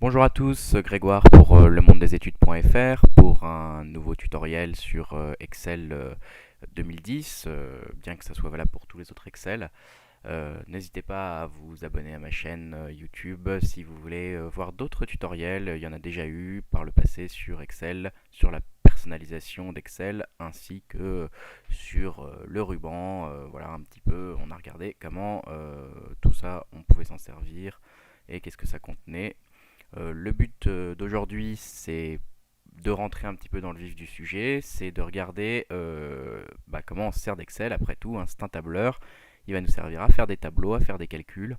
Bonjour à tous, Grégoire pour lemondedesétudes.fr pour un nouveau tutoriel sur Excel 2010, bien que ça soit valable pour tous les autres Excel. N'hésitez pas à vous abonner à ma chaîne YouTube si vous voulez voir d'autres tutoriels. Il y en a déjà eu par le passé sur Excel, sur la personnalisation d'Excel ainsi que sur le ruban. Voilà un petit peu, on a regardé comment tout ça on pouvait s'en servir et qu'est-ce que ça contenait. Le but d'aujourd'hui, c'est de rentrer un petit peu dans le vif du sujet, c'est de regarder comment on se sert d'Excel. Après tout, hein, c'est un tableur, il va nous servir à faire des tableaux, à faire des calculs.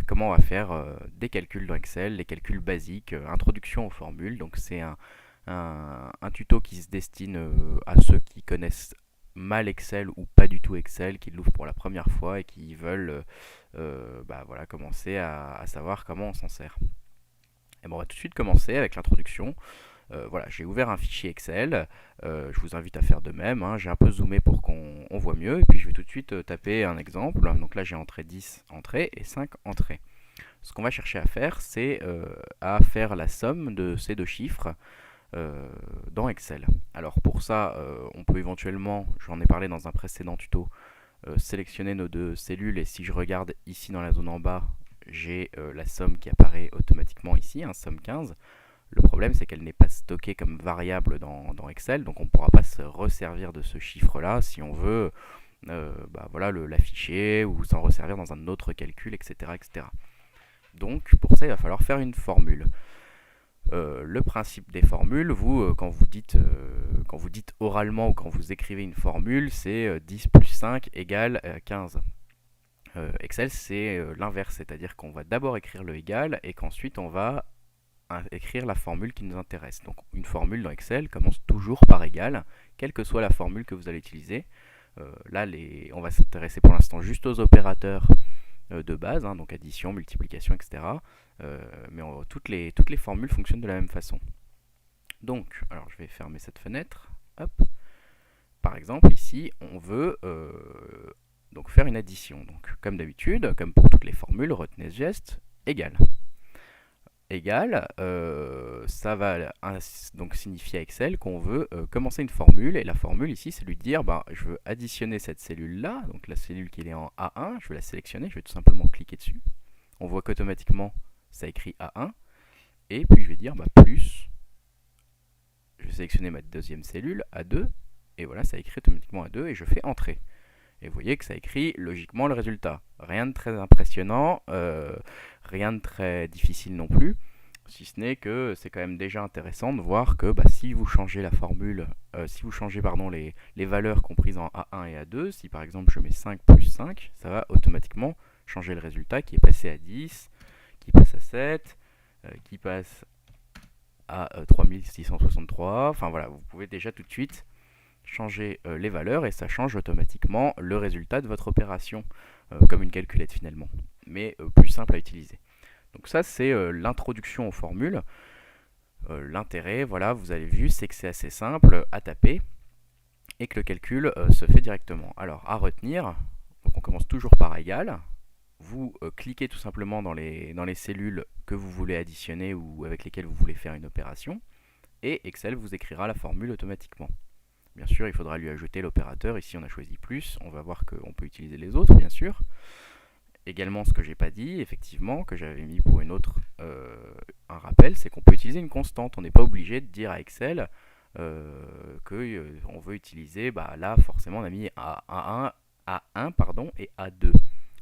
Comment on va faire des calculs dans Excel, les calculs basiques, introduction aux formules. Donc c'est un tuto qui se destine à ceux qui connaissent mal Excel ou pas du tout Excel, qui l'ouvrent pour la première fois et qui veulent voilà, commencer à savoir comment on s'en sert. Et bon, on va tout de suite commencer avec l'introduction. Voilà, j'ai ouvert un fichier Excel. Je vous invite à faire de même, hein. J'ai un peu zoomé pour qu'on voit mieux. Et puis je vais tout de suite taper un exemple. Donc là, j'ai entré 10 entrées et 5 entrées. Ce qu'on va chercher à faire, c'est à faire la somme de ces deux chiffres dans Excel. Alors pour ça, on peut éventuellement, j'en ai parlé dans un précédent tuto, sélectionner nos deux cellules. Et si je regarde ici dans la zone en bas, j'ai la somme qui apparaît automatiquement ici, hein, somme 15. Le problème, c'est qu'elle n'est pas stockée comme variable dans Excel, donc on ne pourra pas se resservir de ce chiffre-là si on veut voilà, l'afficher ou s'en resservir dans un autre calcul, etc., etc. Donc pour ça, il va falloir faire une formule. Le principe des formules, quand vous dites oralement ou quand vous écrivez une formule, c'est 10 plus 5 égale 15. Excel, c'est l'inverse, c'est-à-dire qu'on va d'abord écrire le égal et qu'ensuite on va écrire la formule qui nous intéresse. Donc une formule dans Excel commence toujours par égal, quelle que soit la formule que vous allez utiliser. Là, on va s'intéresser pour l'instant juste aux opérateurs de base, hein, donc addition, multiplication, etc. Mais toutes les formules fonctionnent de la même façon. Donc, alors je vais fermer cette fenêtre. Hop. Par exemple, ici, on veut donc faire une addition. Donc, comme d'habitude, comme pour toutes les formules, retenez ce geste, égal. Égal, ça va donc signifier à Excel qu'on veut commencer une formule, et la formule ici c'est lui dire je veux additionner cette cellule là, donc la cellule qui est en A1, je vais la sélectionner, je vais tout simplement cliquer dessus, on voit qu'automatiquement ça écrit A1, et puis je vais dire plus, je vais sélectionner ma deuxième cellule A2, et voilà, ça écrit automatiquement A2, et je fais entrer. Et vous voyez que ça écrit logiquement le résultat. Rien de très impressionnant, rien de très difficile non plus, si ce n'est que c'est quand même déjà intéressant de voir que si vous changez la formule, si vous changez les valeurs comprises en A1 et A2, si par exemple je mets 5 plus 5, ça va automatiquement changer le résultat qui est passé à 10, qui passe à 7, qui passe à 3663, enfin voilà, vous pouvez déjà tout de suite changer les valeurs et ça change automatiquement le résultat de votre opération, comme une calculette finalement, mais plus simple à utiliser. Donc ça c'est l'introduction aux formules. L'intérêt, voilà, vous avez vu, c'est que c'est assez simple à taper et que le calcul se fait directement. Alors à retenir, donc on commence toujours par égal. Vous cliquez tout simplement dans les cellules que vous voulez additionner ou avec lesquelles vous voulez faire une opération, et Excel vous écrira la formule automatiquement. Bien sûr, il faudra lui ajouter l'opérateur. Ici, on a choisi plus. On va voir qu'on peut utiliser les autres, bien sûr. Également, ce que j'ai pas dit, effectivement, que j'avais mis pour une autre, un rappel, c'est qu'on peut utiliser une constante. On n'est pas obligé de dire à Excel qu'on veut utiliser, là, forcément, on a mis A1 pardon, et A2.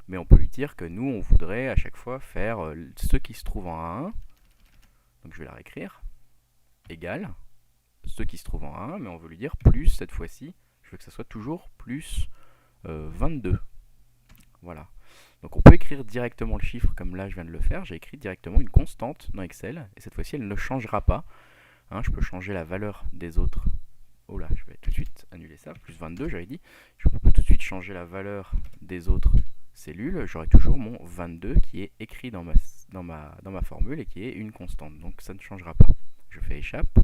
Mais on peut lui dire que nous, on voudrait à chaque fois faire ce qui se trouve en A1. Donc, je vais la réécrire. Égal. Ce qui se trouve en 1, mais on veut lui dire plus cette fois-ci. Je veux que ça soit toujours plus 22. Voilà. Donc on peut écrire directement le chiffre comme là je viens de le faire. J'ai écrit directement une constante dans Excel et cette fois-ci elle ne changera pas. Hein, je peux changer la valeur des autres. Oh là, je vais tout de suite annuler ça. Plus 22, j'avais dit. Je peux tout de suite changer la valeur des autres cellules. J'aurai toujours mon 22 qui est écrit dans ma formule et qui est une constante. Donc ça ne changera pas. Je fais échappe.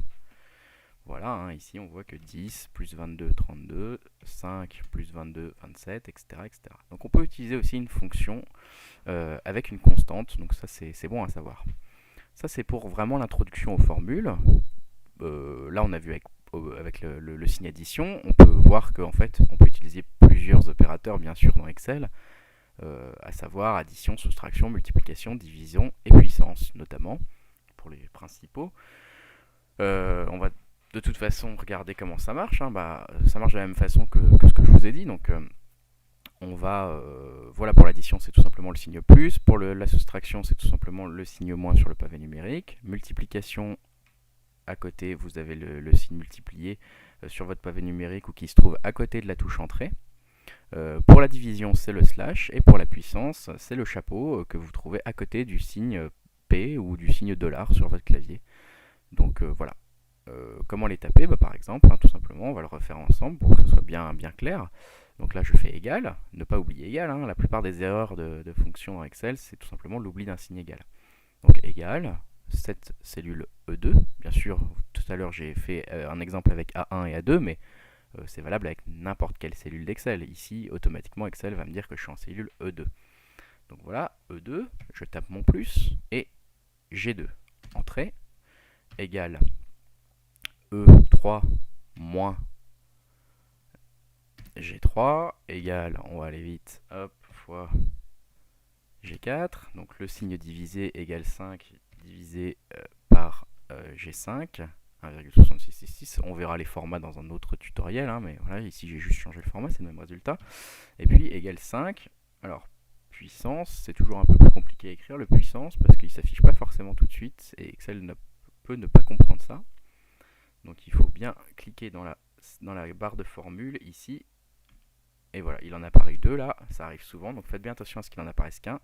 Voilà, hein, ici on voit que 10 plus 22, 32, 5 plus 22, 27, etc., etc. Donc on peut utiliser aussi une fonction avec une constante, donc ça c'est bon à savoir. Ça c'est pour vraiment l'introduction aux formules. Là on a vu avec le signe addition, on peut voir qu'en fait on peut utiliser plusieurs opérateurs bien sûr dans Excel, à savoir addition, soustraction, multiplication, division et puissance notamment, pour les principaux. On va de toute façon regarder comment ça marche, hein. Ça marche de la même façon que ce que je vous ai dit, donc on va, voilà, pour l'addition c'est tout simplement le signe plus, pour la soustraction c'est tout simplement le signe moins sur le pavé numérique, multiplication à côté vous avez le signe multiplié sur votre pavé numérique ou qui se trouve à côté de la touche entrée. Pour la division c'est le slash et pour la puissance c'est le chapeau que vous trouvez à côté du signe P ou du signe dollar sur votre clavier. Donc voilà. Comment les taper? Par exemple, tout simplement, on va le refaire ensemble pour que ce soit bien clair. Donc là, je fais égal, ne pas oublier égal. La plupart des erreurs de fonctions dans Excel, c'est tout simplement l'oubli d'un signe égal. Donc égal, cette cellule E2. Bien sûr, tout à l'heure, j'ai fait un exemple avec A1 et A2, mais c'est valable avec n'importe quelle cellule d'Excel. Ici, automatiquement, Excel va me dire que je suis en cellule E2. Donc voilà, E2, je tape mon plus, et G2. Entrée, égale E3 moins G3 égale, on va aller vite, hop, fois G4. Donc le signe divisé égale 5 divisé par G5, 1,6666. On verra les formats dans un autre tutoriel, mais voilà, ici j'ai juste changé le format, c'est le même résultat. Et puis égale 5. Alors, puissance, c'est toujours un peu plus compliqué à écrire, le puissance, parce qu'il ne s'affiche pas forcément tout de suite, et Excel peut ne pas comprendre ça. Donc il faut bien cliquer dans la barre de formule ici. Et voilà, il en apparaît 2 là, ça arrive souvent, donc faites bien attention à ce qu'il en apparaisse qu'un.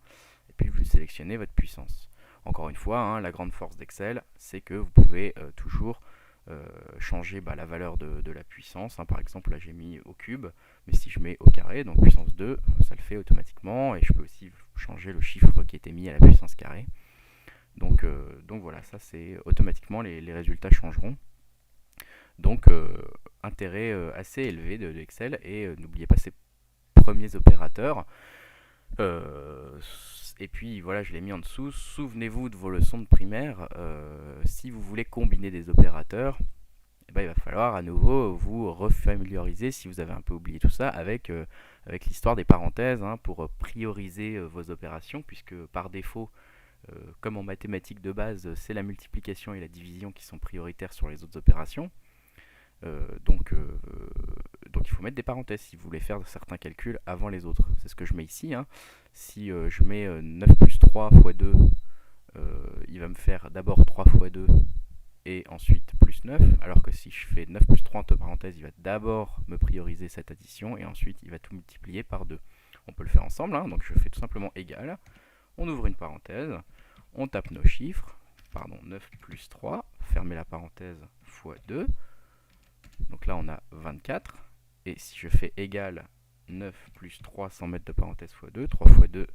Et puis vous sélectionnez votre puissance. Encore une fois, la grande force d'Excel, c'est que vous pouvez toujours changer la valeur de la puissance. Par exemple, là j'ai mis au cube, mais si je mets au carré, donc puissance 2, ça le fait automatiquement. Et je peux aussi changer le chiffre qui était mis à la puissance carrée. Donc voilà, ça c'est automatiquement les résultats changeront. Donc intérêt assez élevé de Excel, et n'oubliez pas ces premiers opérateurs. Et puis voilà, je l'ai mis en dessous. Souvenez-vous de vos leçons de primaire. Si vous voulez combiner des opérateurs, il va falloir à nouveau vous refamiliariser, si vous avez un peu oublié tout ça, avec l'histoire des parenthèses, pour prioriser vos opérations, puisque par défaut, comme en mathématiques de base, c'est la multiplication et la division qui sont prioritaires sur les autres opérations. Donc il faut mettre des parenthèses si vous voulez faire certains calculs avant les autres. C'est ce que je mets ici. Si je mets 9 plus 3 fois 2, il va me faire d'abord 3 fois 2 et ensuite plus 9, alors que si je fais 9 plus 3 entre parenthèses, il va d'abord me prioriser cette addition et ensuite il va tout multiplier par 2. On peut le faire ensemble, donc je fais tout simplement égal, on ouvre une parenthèse, on tape nos chiffres, 9 plus 3, fermez la parenthèse, fois 2, donc là on a 24, et si je fais égal 9 plus 3 sans mettre de parenthèse fois 2, 3 fois 2,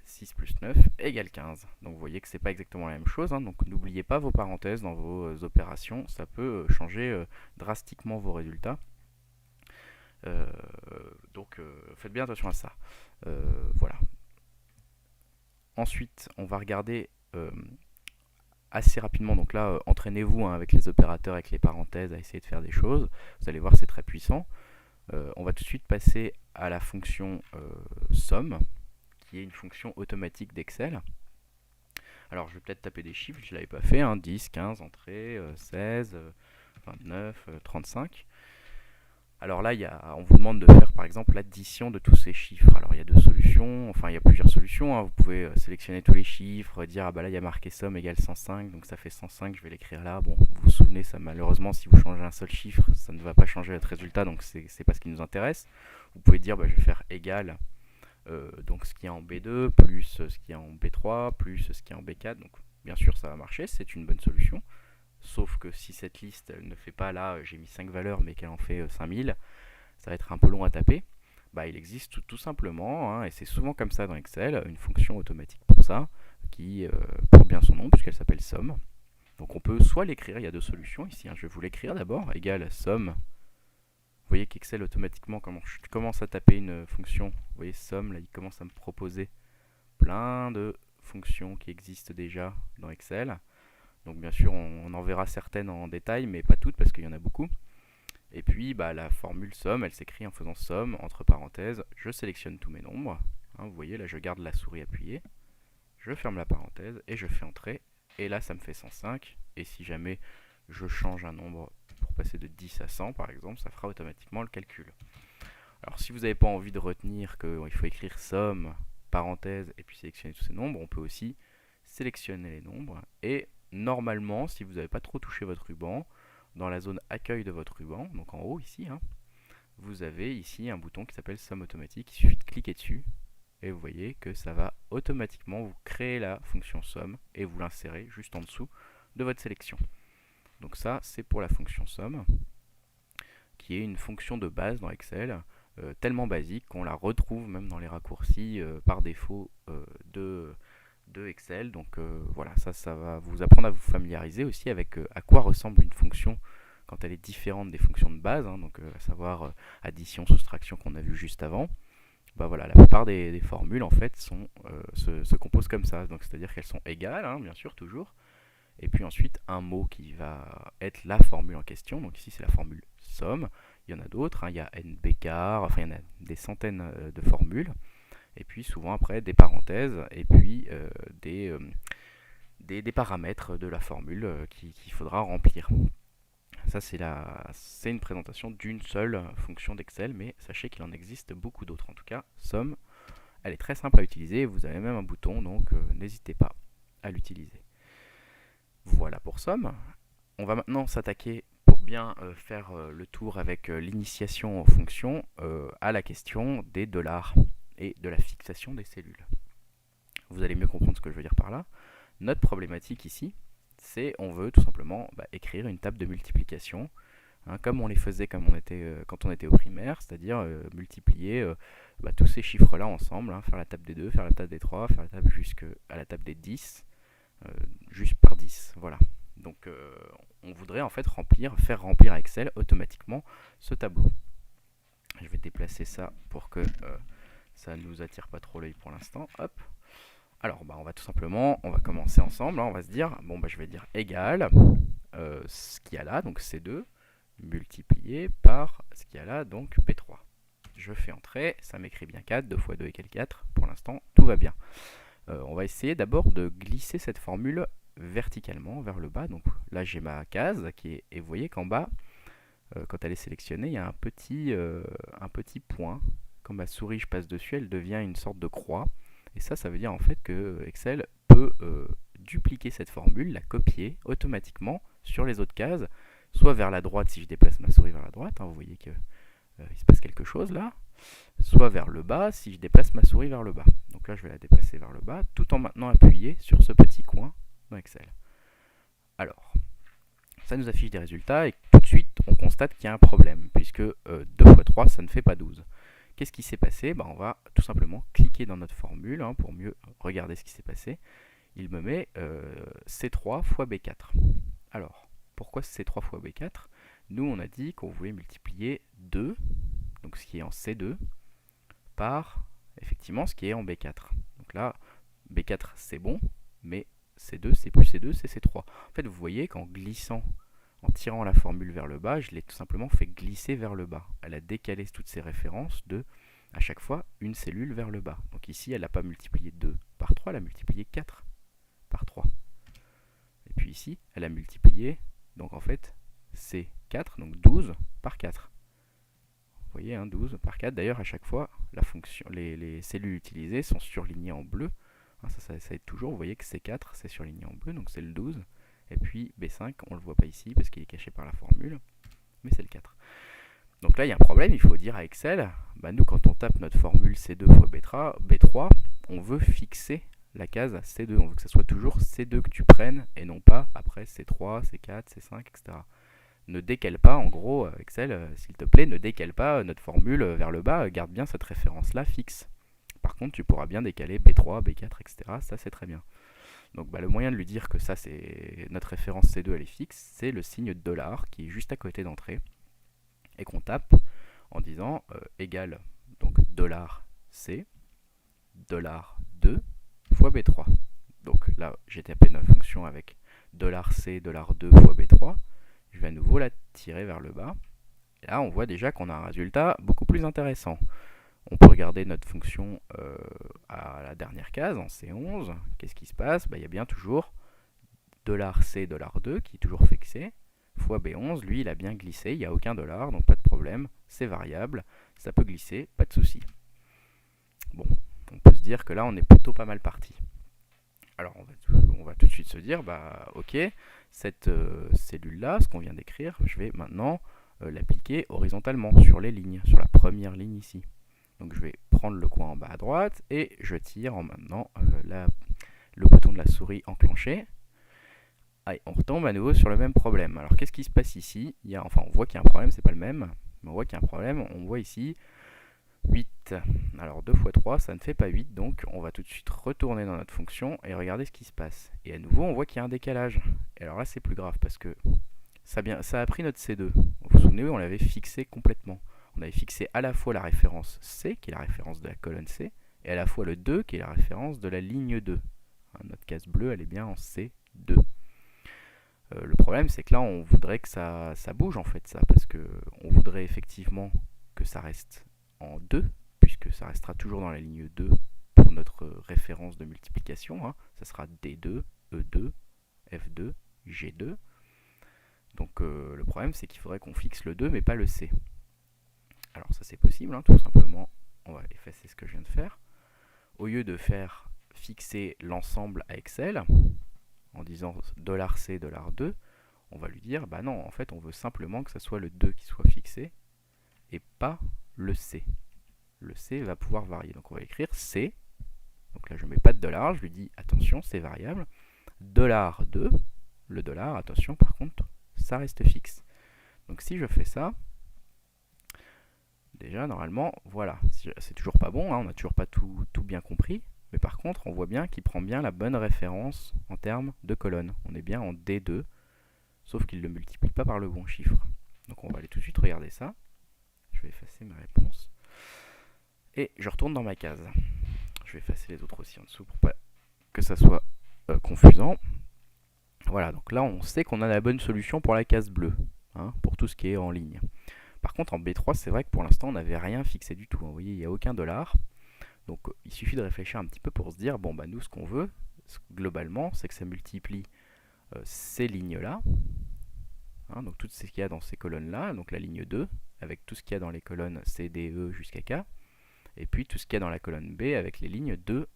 6 plus 9 égale 15. Donc vous voyez que c'est pas exactement la même chose, donc n'oubliez pas vos parenthèses dans vos opérations, ça peut changer drastiquement vos résultats. Donc faites bien attention à ça. Voilà. Ensuite, on va regarder assez rapidement, donc là entraînez-vous avec les opérateurs, avec les parenthèses, à essayer de faire des choses. Vous allez voir, c'est très puissant. On va tout de suite passer à la fonction somme, qui est une fonction automatique d'Excel. Alors je vais peut-être taper des chiffres, je ne l'avais pas fait, 10, 15, entrée, 16, 29, 35. Alors là, on vous demande de faire par exemple l'addition de tous ces chiffres. Alors il y a deux solutions, il y a plusieurs solutions. Vous pouvez sélectionner tous les chiffres, dire là il y a marqué somme égale 105, donc ça fait 105, je vais l'écrire là. Bon, vous vous souvenez, ça malheureusement, si vous changez un seul chiffre, ça ne va pas changer votre résultat, donc c'est pas ce qui nous intéresse. Vous pouvez dire je vais faire égal, donc ce qui est en B2, plus ce qui est en B3, plus ce qui est en B4. Donc bien sûr ça va marcher, c'est une bonne solution. Sauf que si cette liste elle ne fait pas, là j'ai mis 5 valeurs mais qu'elle en fait 5000, ça va être un peu long à taper. Il existe tout simplement, et c'est souvent comme ça dans Excel, une fonction automatique pour ça, qui porte bien son nom puisqu'elle s'appelle somme. Donc on peut soit l'écrire, il y a deux solutions ici, je vais vous l'écrire d'abord, égale somme. Vous voyez qu'Excel automatiquement, quand je commence à taper une fonction, vous voyez somme, là il commence à me proposer plein de fonctions qui existent déjà dans Excel. Donc bien sûr, on en verra certaines en détail, mais pas toutes parce qu'il y en a beaucoup. Et puis la formule somme, elle s'écrit en faisant somme, entre parenthèses, je sélectionne tous mes nombres. Vous voyez, là je garde la souris appuyée, je ferme la parenthèse et je fais entrer. Et là ça me fait 105. Et si jamais je change un nombre pour passer de 10 à 100 par exemple, ça fera automatiquement le calcul. Alors si vous n'avez pas envie de retenir qu'il faut écrire somme, parenthèse et puis sélectionner tous ces nombres, on peut aussi sélectionner les nombres. Et normalement, si vous n'avez pas trop touché votre ruban, dans la zone accueil de votre ruban, donc en haut ici, vous avez ici un bouton qui s'appelle somme automatique. Il suffit de cliquer dessus et vous voyez que ça va automatiquement vous créer la fonction somme et vous l'insérer juste en dessous de votre sélection. Donc ça, c'est pour la fonction somme, qui est une fonction de base dans Excel, tellement basique qu'on la retrouve même dans les raccourcis par défaut de Excel. Donc voilà, ça va vous apprendre à vous familiariser aussi avec à quoi ressemble une fonction quand elle est différente des fonctions de base, donc à savoir addition, soustraction qu'on a vu juste avant. Voilà, la plupart des formules en fait se composent comme ça, donc c'est-à-dire qu'elles sont égales, bien sûr toujours, et puis ensuite un mot qui va être la formule en question. Donc ici c'est la formule somme. Il y en a d'autres, il y a NB car, enfin il y en a des centaines de formules. Et puis souvent après des parenthèses et puis des paramètres de la formule qu'il faudra remplir. Ça c'est une présentation d'une seule fonction d'Excel, mais sachez qu'il en existe beaucoup d'autres. En tout cas, somme, elle est très simple à utiliser, vous avez même un bouton, donc n'hésitez pas à l'utiliser. Voilà pour somme. On va maintenant s'attaquer, pour bien faire le tour avec l'initiation aux fonctions, à la question des dollars et de la fixation des cellules. Vous allez mieux comprendre ce que je veux dire par là. Notre problématique ici, c'est on veut tout simplement écrire une table de multiplication, comme on les faisait quand on était au primaire, c'est-à-dire multiplier tous ces chiffres-là ensemble, faire la table des 2, faire la table des 3, faire la table jusqu'à la table des 10, juste par 10. Voilà. Donc on voudrait en fait faire remplir à Excel automatiquement ce tableau. Je vais déplacer ça pour que ça ne nous attire pas trop l'œil pour l'instant. Hop. Alors on va tout simplement, on va commencer ensemble, on va se dire, je vais dire égal ce qu'il y a là, donc C2, multiplié par ce qu'il y a là, donc P3. Je fais entrer, ça m'écrit bien 4, 2 fois 2 égale 4, pour l'instant tout va bien. On va essayer d'abord de glisser cette formule verticalement vers le bas. Donc là j'ai ma case et vous voyez qu'en bas, quand elle est sélectionnée, il y a un petit point. Quand ma souris je passe dessus, elle devient une sorte de croix. Et ça veut dire en fait que Excel peut dupliquer cette formule, la copier automatiquement sur les autres cases, soit vers la droite si je déplace ma souris vers la droite, vous voyez qu'il se passe quelque chose là, soit vers le bas si je déplace ma souris vers le bas. Donc là je vais la déplacer vers le bas, tout en maintenant appuyé sur ce petit coin dans Excel. Alors, ça nous affiche des résultats et tout de suite on constate qu'il y a un problème, puisque 2 fois 3 ça ne fait pas 12. Qu'est-ce qui s'est passé? On va tout simplement cliquer dans notre formule pour mieux regarder ce qui s'est passé. Il me met C3 fois B4. Alors, pourquoi C3 fois B4? Nous, on a dit qu'on voulait multiplier 2, donc ce qui est en C2, par effectivement ce qui est en B4. Donc là, B4 c'est bon, mais C2 c'est plus C2, c'est C3. En fait, vous voyez qu'en glissant, en tirant la formule vers le bas, je l'ai tout simplement fait glisser vers le bas. Elle a décalé toutes ces références de, à chaque fois, une cellule vers le bas. Donc ici, elle n'a pas multiplié 2 par 3, elle a multiplié 4 par 3. Et puis ici, elle a multiplié, donc en fait, c'est 4, donc 12 par 4. Vous voyez, 12 par 4. D'ailleurs, à chaque fois, la fonction, les cellules utilisées sont surlignées en bleu. Ça aide toujours. Vous voyez que C4, c'est surligné en bleu, donc c'est le 12. Et puis B5, on ne le voit pas ici parce qu'il est caché par la formule, mais c'est le 4. Donc là, il y a un problème, il faut dire à Excel, nous quand on tape notre formule C2 fois B3, on veut fixer la case à C2. On veut que ce soit toujours C2 que tu prennes et non pas après C3, C4, C5, etc. Ne décale pas, en gros, Excel, s'il te plaît, ne décale pas notre formule vers le bas, garde bien cette référence-là fixe. Par contre, tu pourras bien décaler B3, B4, etc. Ça, c'est très bien. Donc le moyen de lui dire que ça c'est notre référence C2 elle est fixe, c'est le signe $ qui est juste à côté d'entrée et qu'on tape en disant égal donc $C $2 fois B3. là j'ai tapé notre fonction avec $C, $2 fois B3, je vais à nouveau la tirer vers le bas. Et là on voit déjà qu'on a un résultat beaucoup plus intéressant. On peut regarder notre fonction à la dernière case, en C11. Qu'est-ce qui se passe? Il y a bien toujours $C, $2 qui est toujours fixé, fois B11, lui il a bien glissé, il n'y a aucun dollar, donc pas de problème, c'est variable, ça peut glisser, pas de souci. Bon, on peut se dire que là on est plutôt pas mal parti. Alors on va tout de suite se dire, ok, cette cellule-là, ce qu'on vient d'écrire, je vais maintenant l'appliquer horizontalement sur les lignes, sur la première ligne ici. Donc je vais prendre le coin en bas à droite et je tire en maintenant le bouton de la souris enclenché. Allez, on retombe à nouveau sur le même problème. Alors qu'est-ce qui se passe ici? Enfin on voit qu'il y a un problème, c'est pas le même, mais on voit qu'il y a un problème. On voit ici 8. Alors 2 fois 3, ça ne fait pas 8, donc on va tout de suite retourner dans notre fonction et regarder ce qui se passe. Et à nouveau, on voit qu'il y a un décalage. Et alors là, c'est plus grave parce que ça a pris notre C2. Vous vous souvenez, on l'avait fixé complètement. On avait fixé à la fois la référence C, qui est la référence de la colonne C, et à la fois le 2, qui est la référence de la ligne 2. Notre case bleue, elle est bien en C2. Le problème, c'est que là, on voudrait que ça bouge en fait, ça, parce qu'on voudrait effectivement que ça reste en 2, puisque ça restera toujours dans la ligne 2 pour notre référence de multiplication. Ça sera D2, E2, F2, G2. Donc le problème, c'est qu'il faudrait qu'on fixe le 2, mais pas le C. Alors ça, c'est possible, tout simplement. On va effacer ce que je viens de faire. Au lieu de faire fixer l'ensemble à Excel, en disant $C, $2, on va lui dire, non, en fait, on veut simplement que ce soit le 2 qui soit fixé, et pas le C. Le C va pouvoir varier. Donc on va écrire C. Donc là, je ne mets pas de dollar, je lui dis, attention, c'est variable. $2, le dollar, attention, par contre, ça reste fixe. Donc si je fais ça, déjà, normalement, voilà, c'est toujours pas bon, on n'a toujours pas tout bien compris. Mais par contre, on voit bien qu'il prend bien la bonne référence en termes de colonne. On est bien en D2, sauf qu'il ne le multiplie pas par le bon chiffre. Donc on va aller tout de suite regarder ça. Je vais effacer ma réponse. Et je retourne dans ma case. Je vais effacer les autres aussi en dessous pour pas que ça soit confusant. Voilà, donc là on sait qu'on a la bonne solution pour la case bleue, pour tout ce qui est en ligne. Par contre en B3, c'est vrai que pour l'instant on n'avait rien fixé du tout. Vous voyez, il n'y a aucun dollar. Donc il suffit de réfléchir un petit peu pour se dire, nous ce qu'on veut, globalement, c'est que ça multiplie ces lignes-là, donc tout ce qu'il y a dans ces colonnes-là, donc la ligne 2, avec tout ce qu'il y a dans les colonnes C, D, E jusqu'à K, et puis tout ce qu'il y a dans la colonne B avec les lignes 2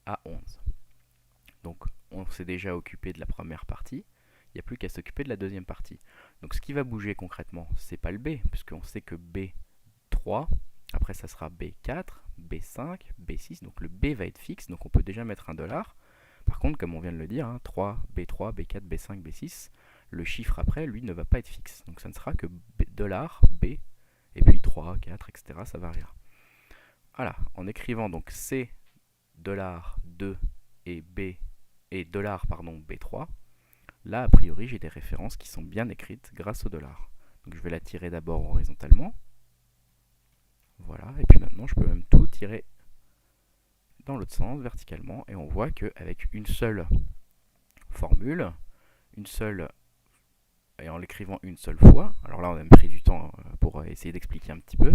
à 11. Donc on s'est déjà occupé de la première partie, il n'y a plus qu'à s'occuper de la deuxième partie. Donc ce qui va bouger concrètement, c'est pas le B, puisqu'on sait que B3, après ça sera B4, B5, B6, donc le B va être fixe, donc on peut déjà mettre un dollar. Par contre, comme on vient de le dire, 3, B3, B4, B5, B6, le chiffre après, lui, ne va pas être fixe. Donc ça ne sera que dollar, B, et puis 3, 4, etc. ça variera. Voilà, en écrivant donc C, dollar 2 et B, et dollar, pardon, B3, là, a priori, j'ai des références qui sont bien écrites grâce au dollar. Donc je vais la tirer d'abord horizontalement. Voilà, et puis maintenant, je peux même tout tirer dans l'autre sens, verticalement, et on voit qu'avec une seule formule, et en l'écrivant une seule fois, alors là on a pris du temps pour essayer d'expliquer un petit peu,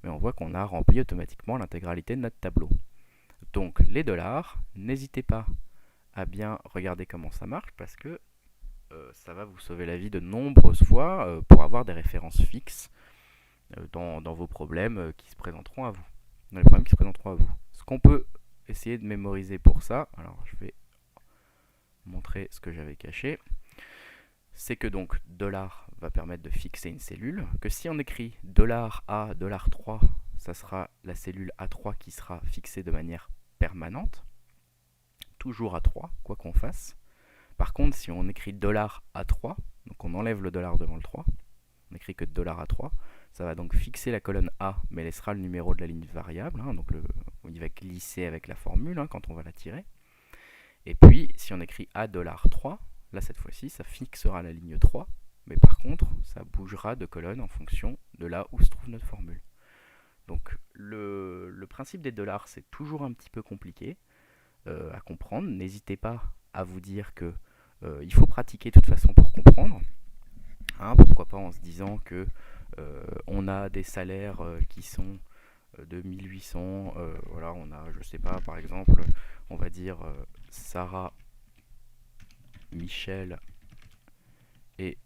mais on voit qu'on a rempli automatiquement l'intégralité de notre tableau. Donc les dollars, n'hésitez pas à bien regarder comment ça marche, parce que ça va vous sauver la vie de nombreuses fois pour avoir des références fixes dans vos problèmes qui se présenteront à vous, dans les problèmes qui se présenteront à vous. Ce qu'on peut essayer de mémoriser pour ça, alors je vais montrer ce que j'avais caché, c'est que donc dollar va permettre de fixer une cellule, que si on écrit dollar $A, $3, ça sera la cellule A3 qui sera fixée de manière permanente, toujours A3, quoi qu'on fasse. Par contre, si on écrit dollar $A3, donc on enlève le dollar devant le 3, on écrit que dollar $A3, ça va donc fixer la colonne A, mais laissera le numéro de la ligne variable, donc il va glisser avec la formule quand on va la tirer. Et puis, si on écrit A $3, là cette fois-ci, ça fixera la ligne 3, mais par contre, ça bougera de colonne en fonction de là où se trouve notre formule. Donc le principe des dollars, c'est toujours un petit peu compliqué. à comprendre. N'hésitez pas à vous dire que il faut pratiquer de toute façon pour comprendre. Hein, pourquoi pas en se disant que on a des salaires qui sont de 1800, voilà, on a, je sais pas, par exemple, on va dire Sarah, Michel et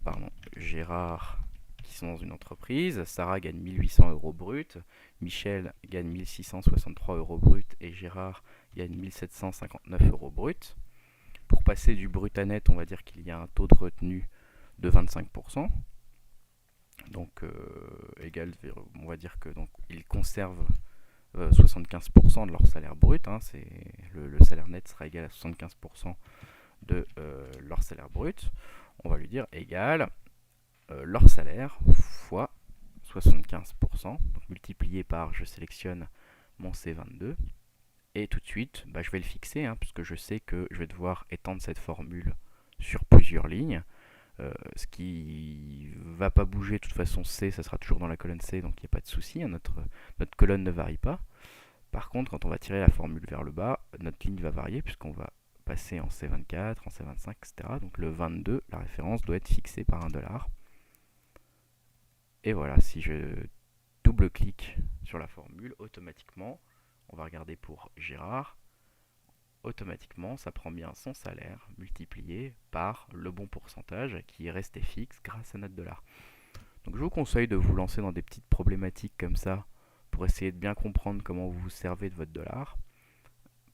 pardon, Gérard qui sont dans une entreprise. Sarah gagne 1800 euros brut, Michel gagne 1663 euros brut et Gérard gagne 1759 euros brut. Pour passer du brut à net, on va dire qu'il y a un taux de retenue de 25%. Donc égal, on va dire que donc ils conservent 75% de leur salaire brut. Hein, le salaire net sera égal à 75% de leur salaire brut. On va lui dire égal leur salaire fois 75%, donc multiplié par, je sélectionne mon C22, et tout de suite, je vais le fixer, hein, puisque je sais que je vais devoir étendre cette formule sur plusieurs lignes. Ce qui va pas bouger, de toute façon C, ça sera toujours dans la colonne C, donc il n'y a pas de souci, hein, notre colonne ne varie pas. Par contre, quand on va tirer la formule vers le bas, notre ligne va varier, puisqu'on va passer en C24, en C25, etc. Donc le 22, la référence doit être fixée par $1. Et voilà, si je double-clique sur la formule, automatiquement, on va regarder pour Gérard, automatiquement, ça prend bien son salaire multiplié par le bon pourcentage qui est resté fixe grâce à notre dollar. Donc je vous conseille de vous lancer dans des petites problématiques comme ça pour essayer de bien comprendre comment vous vous servez de votre dollar.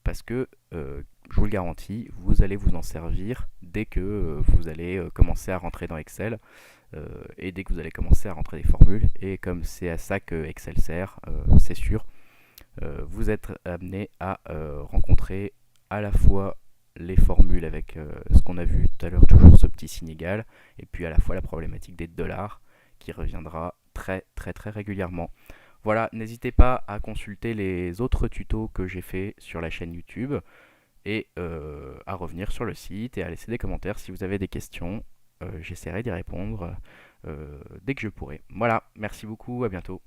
Parce que, je vous le garantis, vous allez vous en servir dès que vous allez commencer à rentrer dans Excel et dès que vous allez commencer à rentrer des formules. Et comme c'est à ça que Excel sert, c'est sûr, vous êtes amené à rencontrer à la fois les formules avec ce qu'on a vu tout à l'heure, toujours ce petit signe égal, et puis à la fois la problématique des dollars qui reviendra très très très régulièrement. Voilà, n'hésitez pas à consulter les autres tutos que j'ai fait sur la chaîne YouTube et à revenir sur le site et à laisser des commentaires si vous avez des questions. J'essaierai d'y répondre dès que je pourrai. Voilà, merci beaucoup, à bientôt.